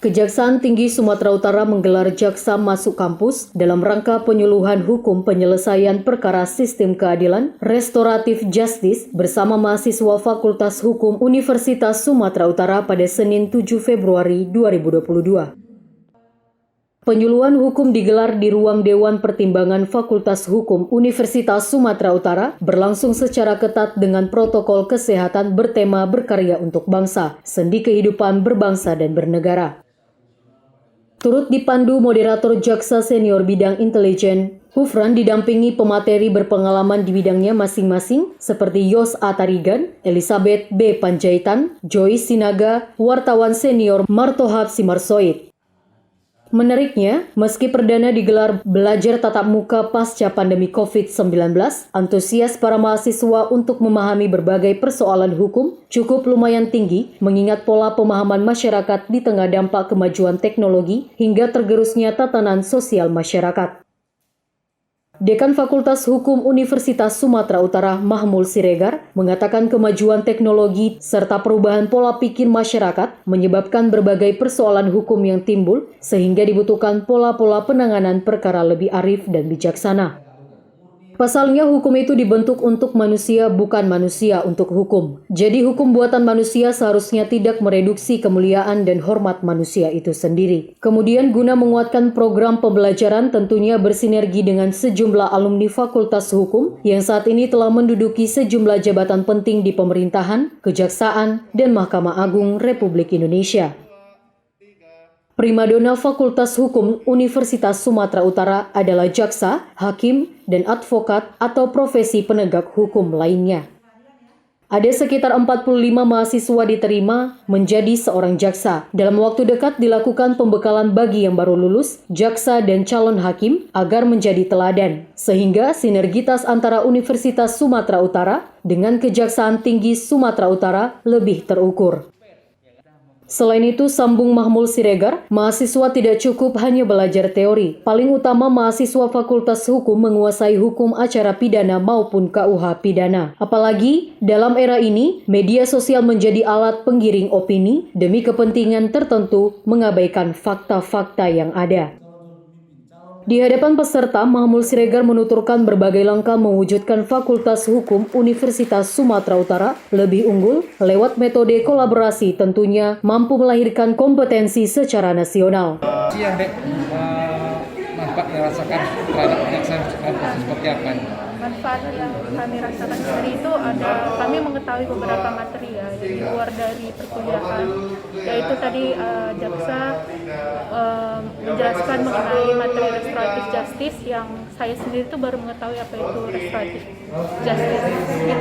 Kejaksaan Tinggi Sumatera Utara menggelar Jaksa Masuk Kampus dalam rangka penyuluhan hukum penyelesaian perkara sistem keadilan restoratif justice bersama mahasiswa Fakultas Hukum Universitas Sumatera Utara pada Senin 7 Februari 2022. Penyuluhan hukum digelar di ruang Dewan Pertimbangan Fakultas Hukum Universitas Sumatera Utara berlangsung secara ketat dengan protokol kesehatan bertema berkarya untuk bangsa, sendi kehidupan berbangsa dan bernegara. Turut dipandu moderator Jaksa Senior Bidang Intelijen, Hufran didampingi pemateri berpengalaman di bidangnya masing-masing seperti Yos A. Tarigan, Elizabeth B. Panjaitan, Joyce Sinaga, wartawan senior Martohap Simarsoid. Menariknya, meski perdana digelar belajar tatap muka pasca pandemi COVID-19, antusias para mahasiswa untuk memahami berbagai persoalan hukum cukup lumayan tinggi mengingat pola pemahaman masyarakat di tengah dampak kemajuan teknologi hingga tergerusnya tatanan sosial masyarakat. Dekan Fakultas Hukum Universitas Sumatera Utara Mahmul Siregar mengatakan kemajuan teknologi serta perubahan pola pikir masyarakat menyebabkan berbagai persoalan hukum yang timbul sehingga dibutuhkan pola-pola penanganan perkara lebih arif dan bijaksana. Pasalnya hukum itu dibentuk untuk manusia bukan manusia untuk hukum. Jadi hukum buatan manusia seharusnya tidak mereduksi kemuliaan dan hormat manusia itu sendiri. Kemudian guna menguatkan program pembelajaran tentunya bersinergi dengan sejumlah alumni Fakultas Hukum yang saat ini telah menduduki sejumlah jabatan penting di pemerintahan, kejaksaan, dan Mahkamah Agung Republik Indonesia. Primadona Fakultas Hukum Universitas Sumatera Utara adalah jaksa, hakim, dan advokat atau profesi penegak hukum lainnya. Ada sekitar 45 mahasiswa diterima menjadi seorang jaksa. Dalam waktu dekat dilakukan pembekalan bagi yang baru lulus, jaksa dan calon hakim agar menjadi teladan. Sehingga sinergitas antara Universitas Sumatera Utara dengan Kejaksaan Tinggi Sumatera Utara lebih terukur. Selain itu, sambung Mahmul Siregar, mahasiswa tidak cukup hanya belajar teori. Paling utama mahasiswa Fakultas Hukum menguasai hukum acara pidana maupun KUH pidana. Apalagi, dalam era ini, media sosial menjadi alat penggiring opini demi kepentingan tertentu mengabaikan fakta-fakta yang ada. Di hadapan peserta, Mahmul Siregar menuturkan berbagai langkah mewujudkan Fakultas Hukum Universitas Sumatera Utara lebih unggul lewat metode kolaborasi tentunya mampu melahirkan kompetensi secara nasional. Yang nampak dirasakan terhadap kejaksaan seperti apa? Manfaat yang kami rasakan dari itu ada kami mengetahui beberapa materi ya di luar dari perkuliahan, yaitu tadi jaksa menjelaskan mengenai materi restoratif justice yang saya sendiri itu baru mengetahui apa itu restoratif justice. Gitu sih.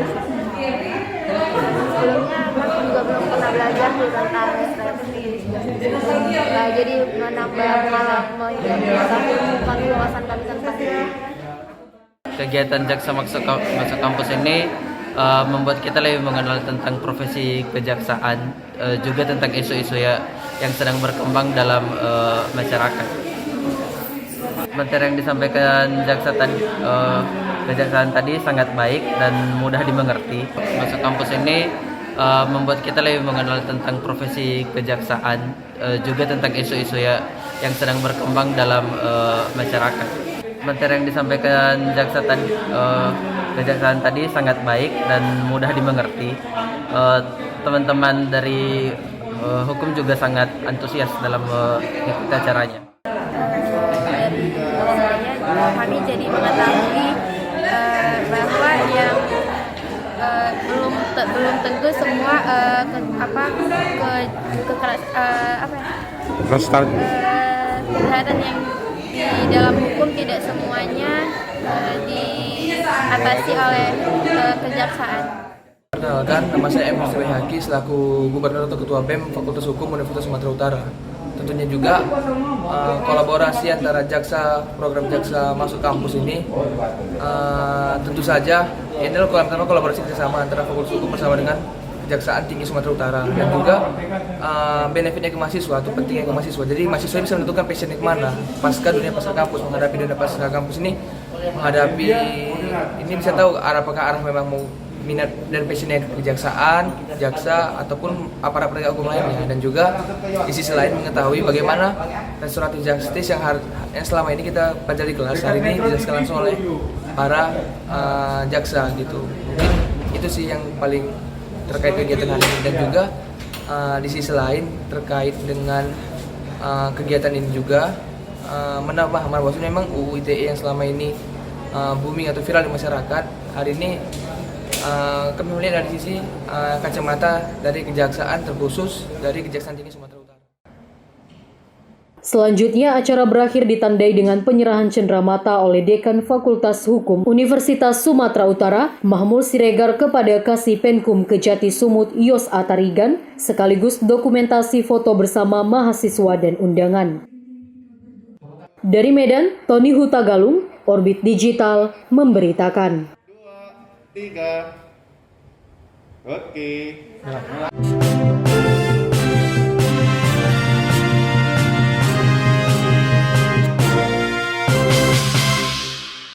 Sebelumnya kami juga belum pernah belajar tentang restoratif justice. Jadi menambah mengetahui wawasan kami tentang kegiatan Jaksa Masuk Kampus ini membuat kita lebih mengenal tentang profesi kejaksaan, juga tentang isu-isu yang sedang berkembang dalam masyarakat. Materi yang disampaikan kejaksaan tadi sangat baik dan mudah dimengerti. Masuk Kampus ini membuat kita lebih mengenal tentang profesi kejaksaan, juga tentang isu-isu yang sedang berkembang dalam masyarakat. Materi yang disampaikan kejaksaan tadi sangat baik dan mudah dimengerti. Teman-teman dari hukum juga sangat antusias dalam mengikuti acaranya. Kami jadi mengetahui bahwa yang belum tentu semua kejahatan yang di dalam hukum tidak semuanya diatasi oleh kejaksaan. Perkenalkan, nama saya M. Haki selaku Gubernur atau Ketua BEM Fakultas Hukum Universitas Sumatera Utara. Tentunya juga kolaborasi antara jaksa, program Jaksa Masuk Kampus ini tentu saja ini adalah kolaborasi kerjasama antara Fakultas Hukum bersama dengan Kejaksaan Tinggi Sumatera Utara, dan juga benefitnya ke mahasiswa atau pentingnya ke mahasiswa. Jadi mahasiswa bisa menentukan passionnya kemana pasca kampus, menghadapi dunia pasca kampus ini, bisa tahu apakah arah memang mau minat dan passionnya kejaksaan, jaksa ataupun aparat penegak hukum lainnya, dan juga di sisi lain mengetahui bagaimana restoratif justice yang selama ini kita pelajari di kelas hari ini dijelaskan langsung oleh para jaksa gitu. Mungkin itu sih yang paling terkait kegiatan hari ini, dan juga di sisi lain terkait dengan kegiatan ini juga menambah bahwa memang UU ITE yang selama ini booming atau viral di masyarakat, hari ini kami melihat dari sisi kacamata dari kejaksaan, terkhusus dari Kejaksaan Tinggi Sumatera Utara. Selanjutnya, acara berakhir ditandai dengan penyerahan cenderamata oleh Dekan Fakultas Hukum Universitas Sumatera Utara, Mahmud Siregar, kepada Kasih Penkum Kejati Sumut Yos Atarigan, sekaligus dokumentasi foto bersama mahasiswa dan undangan. Dari Medan, Tony Hutagalung, Orbit Digital, memberitakan. 2, 3. Oke.